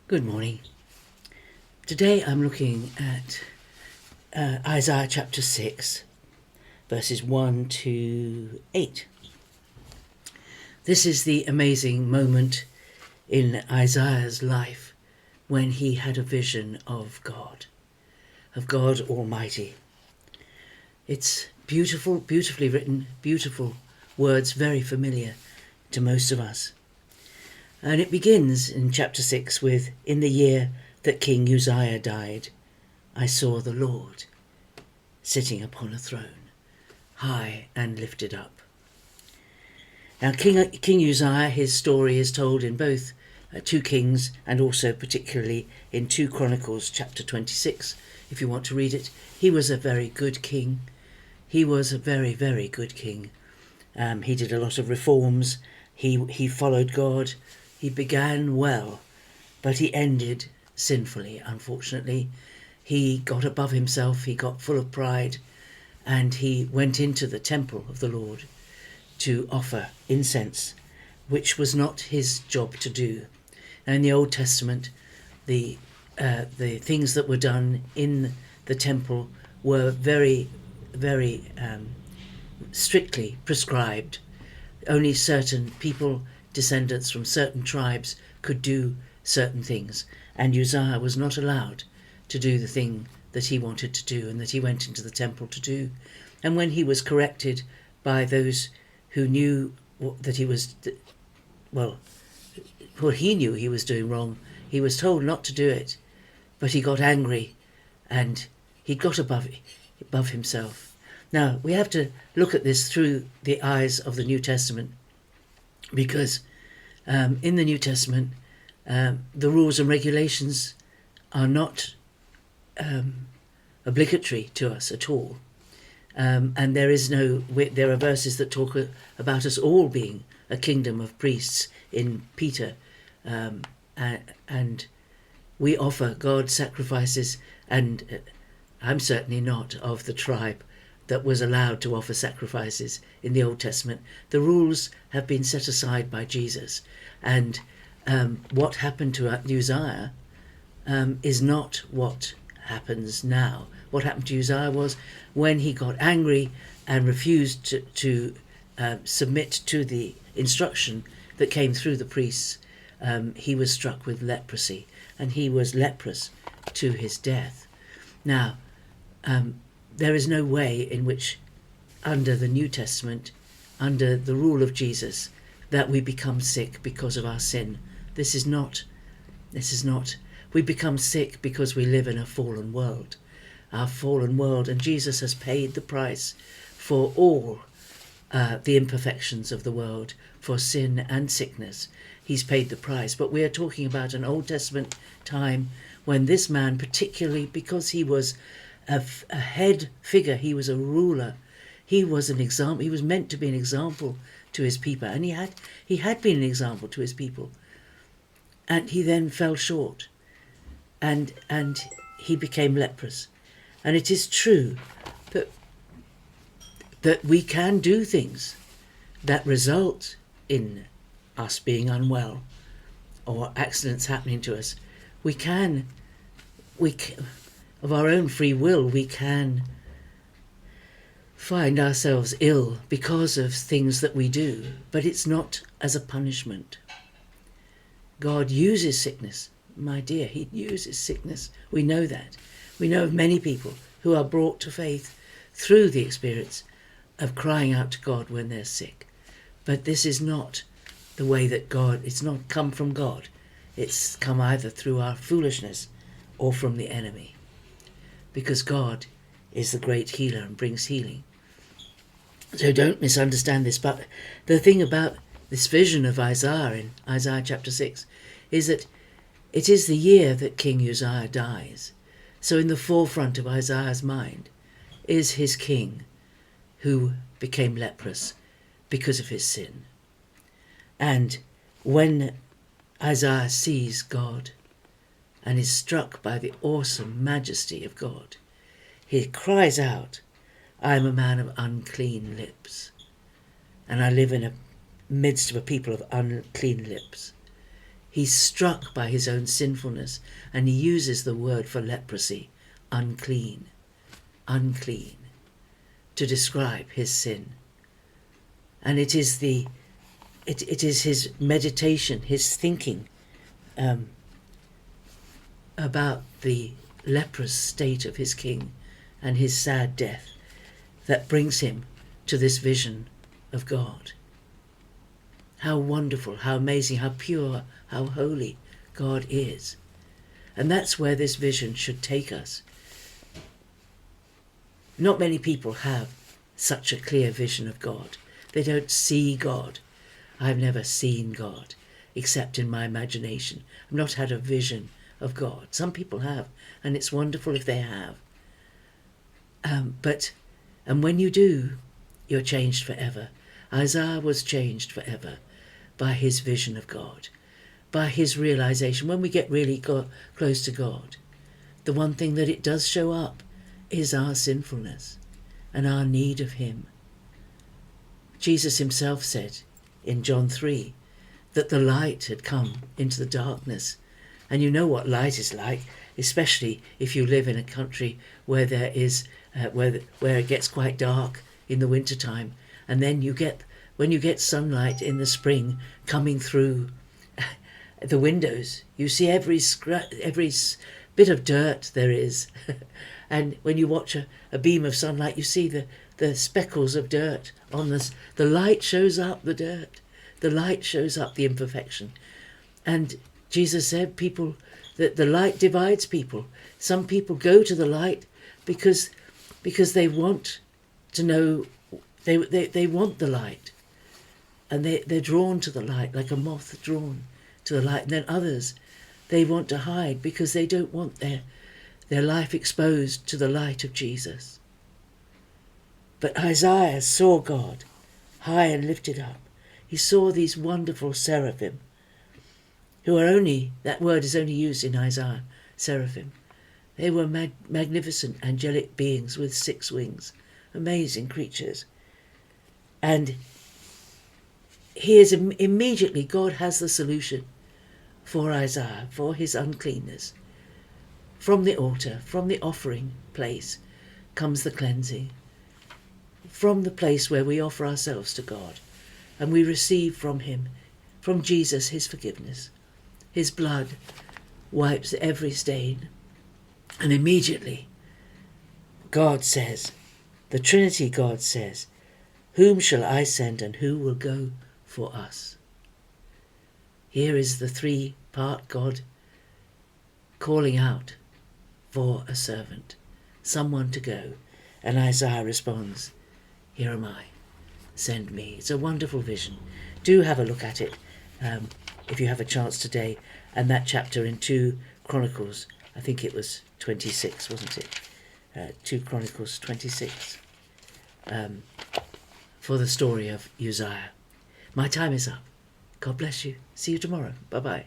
Good morning. Today I'm looking at Isaiah chapter 6, verses 1 to 8. This is the amazing moment in Isaiah's life when he had a vision of God Almighty. It's beautiful, beautifully written, beautiful words, very familiar to most of us. And it begins in chapter 6 with, "In the year that King Uzziah died, I saw the Lord sitting upon a throne, high and lifted up." Now King Uzziah, his story is told in both 2 Kings and also particularly in 2 Chronicles chapter 26, if you want to read it. He was a very good king. He was a very, very good king. He did a lot of reforms. He followed God. He began well, but he ended sinfully, unfortunately. He got above himself, he got full of pride, and he went into the temple of the Lord to offer incense, which was not his job to do. Now, in the Old Testament, the things that were done in the temple were very, very strictly prescribed. Only certain people, descendants from certain tribes, could do certain things, and Uzziah was not allowed to do the thing that he wanted to do and that he went into the temple to do. And when he was corrected by those who knew that he was, he knew he was doing wrong, he was told not to do it, but he got angry and he got above himself. Now, we have to look at this through the eyes of the New Testament, because in the New Testament, the rules and regulations are not obligatory to us at all. And there are verses that talk about us all being a kingdom of priests in Peter. And we offer God sacrifices, and I'm certainly not of the tribe that was allowed to offer sacrifices in the Old Testament. The rules have been set aside by Jesus, and what happened to Uzziah is not what happens now. What happened to Uzziah was when he got angry and refused to submit to the instruction that came through the priests, he was struck with leprosy, and he was leprous to his death. Now, there is no way in which, under the New Testament, under the rule of Jesus, that we become sick because of our sin. This is not. We become sick because we live in a fallen world. Our fallen world, and Jesus has paid the price for all the imperfections of the world, for sin and sickness. He's paid the price. But we are talking about an Old Testament time when this man, particularly because he was a head figure, he was a ruler, he was an example, he was meant to be an example to his people, and he had been an example to his people, and he then fell short, and he became leprous. And it is true that we can do things that result in us being unwell or accidents happening to us. We can of our own free will, we can find ourselves ill because of things that we do, but it's not as a punishment. God uses sickness, my dear, he uses sickness. We know that. We know of many people who are brought to faith through the experience of crying out to God when they're sick. But this is not the way that it's not come from God. It's come either through our foolishness or from the enemy. Because God is the great healer and brings healing. So don't misunderstand this. But the thing about this vision of Isaiah in Isaiah chapter 6 is that it is the year that King Uzziah dies. So in the forefront of Isaiah's mind is his king who became leprous because of his sin. And when Isaiah sees God and is struck by the awesome majesty of God, he cries out, "I am a man of unclean lips, and I live in the midst of a people of unclean lips." He's struck by his own sinfulness, and he uses the word for leprosy, unclean, unclean, to describe his sin. And it is his meditation, his thinking about the leprous state of his king and his sad death that brings him to this vision of God. How wonderful, how amazing, how pure, how holy God is. And that's where this vision should take us. Not many people have such a clear vision of God. They don't see God. I've never seen God, except in my imagination. I've not had a vision of God. Some people have, and it's wonderful if they have. And when you do, you're changed forever. Isaiah was changed forever by his vision of God, by his realization. When we get really close to God, the one thing that it does show up is our sinfulness and our need of him. Jesus himself said in John 3 that the light had come into the darkness. And you know what light is like, especially if you live in a country where there is where it gets quite dark in the winter time, and then when you get sunlight in the spring coming through the windows, you see every bit of dirt there is. And when you watch a beam of sunlight, you see the speckles of dirt on this. The light shows up the dirt. The light shows up the imperfection. And Jesus said that the light divides people. Some people go to the light because they want to know, they want the light. And they're drawn to the light like a moth drawn to the light. And then others, they want to hide because they don't want their life exposed to the light of Jesus. But Isaiah saw God high and lifted up. He saw these wonderful seraphim, who are that word is only used in Isaiah, seraphim. They were magnificent angelic beings with 6 wings, amazing creatures. And immediately God has the solution for Isaiah, for his uncleanness. From the altar, from the offering place, comes the cleansing. From the place where we offer ourselves to God, and we receive from him, from Jesus, his forgiveness. His blood wipes every stain. And immediately, God says, the Trinity God says, whom shall I send and who will go for us? Here is the 3-part God calling out for a servant, someone to go. And Isaiah responds, here am I, send me. It's a wonderful vision. Do have a look at it if you have a chance today. And that chapter in 2 Chronicles, I think it was 26, wasn't it? 2 Chronicles 26, for the story of Uzziah. My time is up. God bless you. See you tomorrow. Bye-bye.